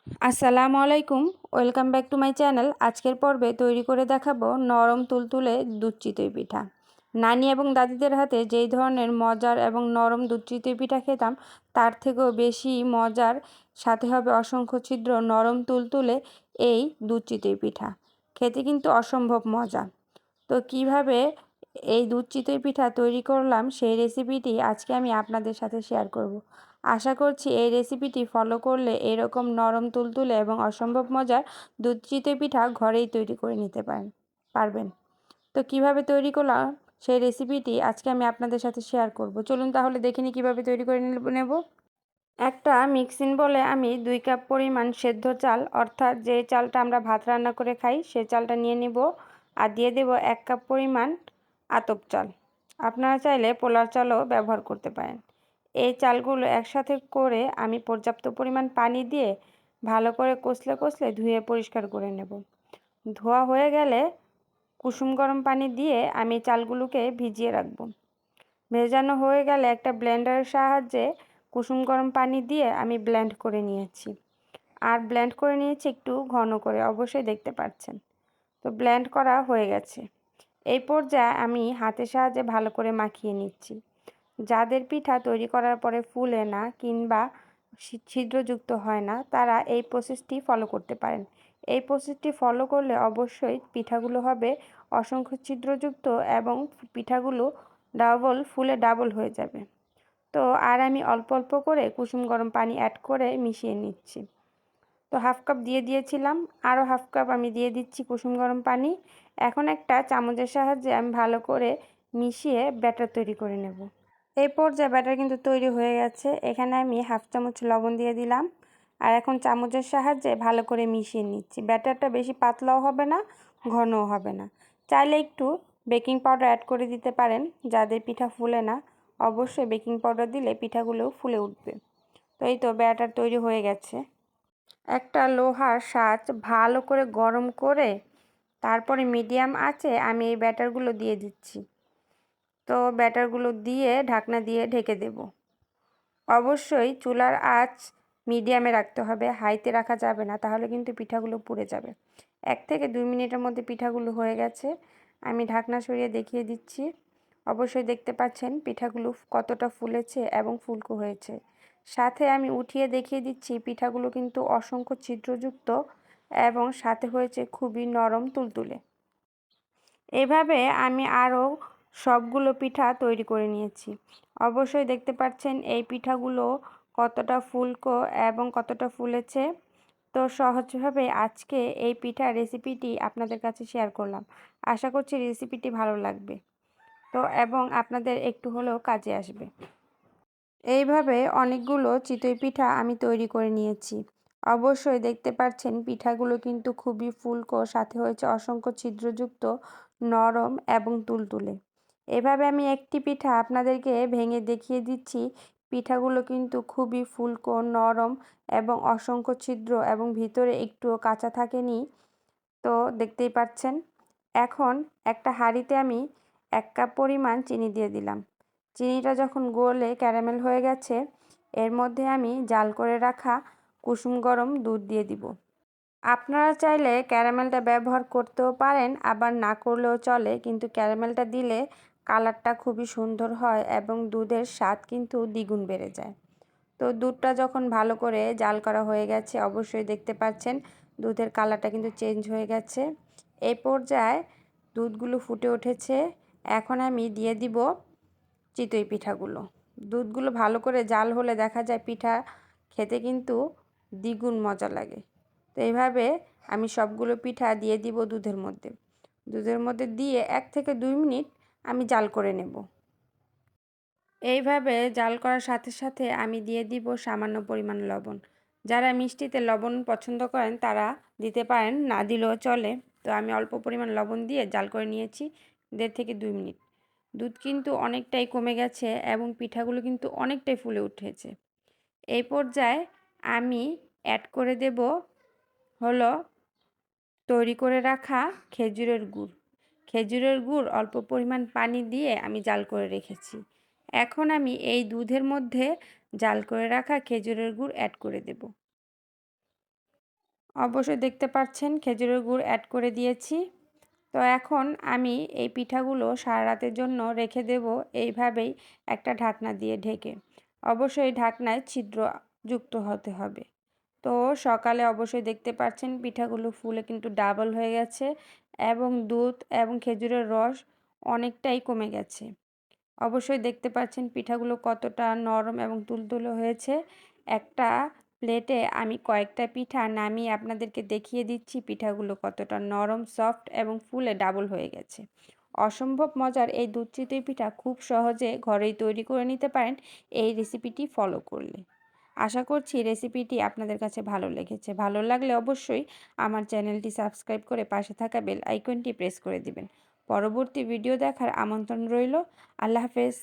আসসালামু আলাইকুম, welcome back to my channel. আজকের পর্বে তৈরি করে দেখাবো নরম তুলতুলে দুধ চিতই পিঠা। নানি এবং দাদিদের হাতে যেই ধরনের মজার এবং নরম দুধ চিতই পিঠা খেতাম, তার থেকেও বেশি মজার, সাথে হবে অসংখ্য ছিদ্র নরম তুলতুলে এই দুধ চিতই পিঠা। খেতে কিন্তু অসম্ভব মজা। তো কিভাবে এই দুধ চিতই পিঠা তৈরি করলাম, সেই রেসিপিটি আজকে আমি আপনাদের সাথে শেয়ার করব। আশা করছি এই রেসিপিটি ফলো করলে এরকম নরম তুলতুলে এবং অসম্ভব মজার দুধ চিতই পিঠা ঘরেই তৈরি করে নিতে পারবেন। তো কিভাবে তৈরি করলাম সেই রেসিপিটি আজকে আমি আপনাদের সাথে শেয়ার করব। চলুন তাহলে দেখে নিই কীভাবে তৈরি করে নেব। একটা মিক্সিং বলে আমি 2 কাপ পরিমাণ সেদ্ধ চাল, অর্থাৎ যে চালটা আমরা ভাত রান্না করে খাই সেই চালটা নিয়ে নিব। আর দিয়ে দেব 1 কাপ পরিমাণ আতপ চাল। আপনারা চাইলে পোলার চালও ব্যবহার করতে পারেন। এই চালগুলো একসাথে করে আমি পর্যাপ্ত পরিমাণ পানি দিয়ে ভালো করে কষলে ধুয়ে পরিষ্কার করে নেব। ধোয়া হয়ে গেলে কুসুম গরম পানি দিয়ে আমি চালগুলোকে ভিজিয়ে রাখব। ভেজানো হয়ে গেলে একটা ব্লেন্ডারের সাহায্যে কুসুম গরম পানি দিয়ে আমি ব্লেন্ড করে নিয়েছি। আর ব্লেন্ড করে নিয়েছি একটু ঘন করে, অবশ্যই দেখতে পাচ্ছেন। তো ব্লেন্ড করা হয়ে গেছে। এই পর্যায়ে আমি হাতের সাহায্যে ভালো করে মাখিয়ে নিচ্ছি। যাদের পিঠা তৈরি করার পরে ফুলে না কিংবা ছিদ্রযুক্ত হয় না, তারা এই প্রসেসটি ফলো করতে পারেন। এই প্রসেসটি ফলো করলে অবশ্যই পিঠাগুলো হবে অসংখ্য ছিদ্রযুক্ত এবং পিঠাগুলো ফুলে ডাবল হয়ে যাবে। তো আর আমি অল্প অল্প করে কুসুম গরম পানি অ্যাড করে মিশিয়ে নিচ্ছি। তো হাফ কাপ দিয়ে দিয়েছিলাম, আরও হাফ কাপ আমি দিয়ে দিচ্ছি কুসুম গরম পানি। এখন একটা চামচের সাহায্যে আমি ভালো করে মিশিয়ে ব্যাটার তৈরি করে নেব। এই পর্যায়ে ব্যাটার কিন্তু তৈরি হয়ে গেছে। এখানে আমি হাফ চামচ লবণ দিয়ে দিলাম। আর এখন চামচের সাহায্যে ভালো করে মিশিয়ে নিচ্ছি। ব্যাটারটা বেশি পাতলাও হবে না, ঘনও হবে না। চাইলে একটু বেকিং পাউডার অ্যাড করে দিতে পারেন। যাদের পিঠা ফুলে না, অবশ্যই বেকিং পাউডার দিলে পিঠাগুলোও ফুলে উঠবে। তো এই তো ব্যাটার তৈরি হয়ে গেছে। একটা লোহার সাজ ভালো করে গরম করে তারপরে মিডিয়াম আঁচে আমি এই ব্যাটারগুলো দিয়ে দিচ্ছি। তো ব্যাটারগুলো দিয়ে ঢাকনা দিয়ে ঢেকে দেব। অবশ্যই চুলার আঁচ মিডিয়ামে রাখতে হবে, হাইতে রাখা যাবে না, তাহলে কিন্তু পিঠাগুলো পুড়ে যাবে। 1 থেকে 2 মিনিটের মধ্যে পিঠাগুলো হয়ে গেছে। আমি ঢাকনা সরিয়ে দেখিয়ে দিচ্ছি। অবশ্যই দেখতে পাচ্ছেন পিঠাগুলো কতটা ফুলেছে এবং ফুলকো হয়েছে। সাথে আমি উঠিয়ে দেখিয়ে দিচ্ছি পিঠাগুলো কিন্তু অসংখ্য ছিদ্রযুক্ত এবং সাথে হয়েছে খুবই নরম তুলতুলে। এভাবে আমি আরও সবগুলো পিঠা তৈরি করে নিয়েছি। অবশ্যই দেখতে পাচ্ছেন এই পিঠাগুলো কতটা ফুলকো এবং কতটা ফুলেছে। তো সহজভাবে আজকে এই পিঠার রেসিপিটি আপনাদের কাছে শেয়ার করলাম। আশা করছি রেসিপিটি ভালো লাগবে তো এবং আপনাদের একটু হলেও কাজে আসবে। এইভাবে অনেকগুলো চিতই পিঠা আমি তৈরি করে নিয়েছি। অবশ্যই দেখতে পাচ্ছেন পিঠাগুলো কিন্তু খুবই ফুলকো, সাথে হয়েছে অসংখ্য ছিদ্রযুক্ত, নরম এবং তুলতুলে। এভাবে আমি একটি পিঠা আপনাদেরকে ভেঙে দেখিয়ে দিচ্ছি। পিঠাগুলো কিন্তু খুবই ফুলকো, নরম এবং অসংখ্য ছিদ্র এবং ভিতরে একটুও কাঁচা থাকেনি। তো দেখতেই পাচ্ছেন। এখন একটা হাঁড়িতে আমি 1 কাপ পরিমাণ চিনি দিয়ে দিলাম। চিনিটা যখন গলে ক্যারামেল হয়ে গেছে, এর মধ্যে আমি জাল করে রাখা কুসুম গরম দুধ দিয়ে দিব। আপনারা চাইলে ক্যারামেলটা ব্যবহার করতেও পারেন, আবার না করলেও চলে, কিন্তু ক্যারামেলটা দিলে কালারটা খুবই সুন্দর হয় এবং দুধের স্বাদ কিন্তু দ্বিগুণ বেড়ে যায়। তো দুধটা যখন ভালো করে জাল করা হয়ে গেছে, অবশ্যই দেখতে পাচ্ছেন দুধের কালারটা কিন্তু চেঞ্জ হয়ে গেছে। এই পর্যায়ে দুধগুলো ফুটে উঠেছে। এখন আমি দিয়ে দিব চিতই পিঠাগুলো। দুধগুলো ভালো করে জাল হলে দেখা যায় পিঠা খেতে কিন্তু দ্বিগুণ মজা লাগে। তো এইভাবে আমি সবগুলো পিঠা দিয়ে দিব দুধের মধ্যে। দুধের মধ্যে দিয়ে 1 থেকে 2 মিনিট আমি জাল করে নেব। এইভাবে জাল করার সাথে সাথে আমি দিয়ে দিব সামান্য পরিমাণ লবণ। যারা মিষ্টিতে লবণ পছন্দ করেন তারা দিতে পারেন, না দিলেও চলে। তো আমি অল্প পরিমাণ লবণ দিয়ে জাল করে নিয়েছি 1.5 থেকে 2 মিনিট। দুধ কিন্তু অনেকটাই কমে গেছে এবং পিঠাগুলো কিন্তু অনেকটাই ফুলে উঠেছে। এই পর্যায়ে আমি অ্যাড করে দেব হলো তৈরি করে রাখা খেজুরের গুড়। খেজুরের গুড় অল্প পরিমাণ পানি দিয়ে আমি জাল করে রেখেছি। এখন আমি এই দুধের মধ্যে জাল করে রাখা খেজুরের গুড় অ্যাড করে দেব। অবশ্যই দেখতে পাচ্ছেন খেজুরের গুড় অ্যাড করে দিয়েছি। তো এখন আমি এই পিঠাগুলো সারা রাতের জন্য রেখে দেব এইভাবেই একটা ঢাকনা দিয়ে ঢেকে। অবশ্যই ঢাকনায় ছিদ্র যুক্ত হতে হবে। তো সকালে অবশ্যই দেখতে পাচ্ছেন পিঠাগুলো ফুলে কিন্তু ডাবল হয়ে গেছে এবং দুধ এবং খেজুরের রস অনেকটাই কমে গেছে। অবশ্যই দেখতে পাচ্ছেন পিঠাগুলো কতটা নরম এবং তুলতুলে হয়েছে। একটা প্লেটে আমি কয়েকটা পিঠা নামিয়ে আপনাদেরকে দেখিয়ে দিচ্ছি পিঠাগুলো কতটা নরম, সফট এবং ফুলে ডাবল হয়ে গেছে। অসম্ভব মজার এই দুধ চিতই পিঠা খুব সহজে ঘরেই তৈরি করে নিতে পারেন এই রেসিপিটি ফলো করলে। আশা করছি রেসিপিটি আপনাদের কাছে ভালো লেগেছে। ভালো লাগলে অবশ্যই আমার চ্যানেলটি সাবস্ক্রাইব করে পাশে থাকা বেল আইকনটি প্রেস করে দিবেন। পরবর্তী ভিডিও দেখার আমন্ত্রণ রইল। আল্লাহ হাফেজ।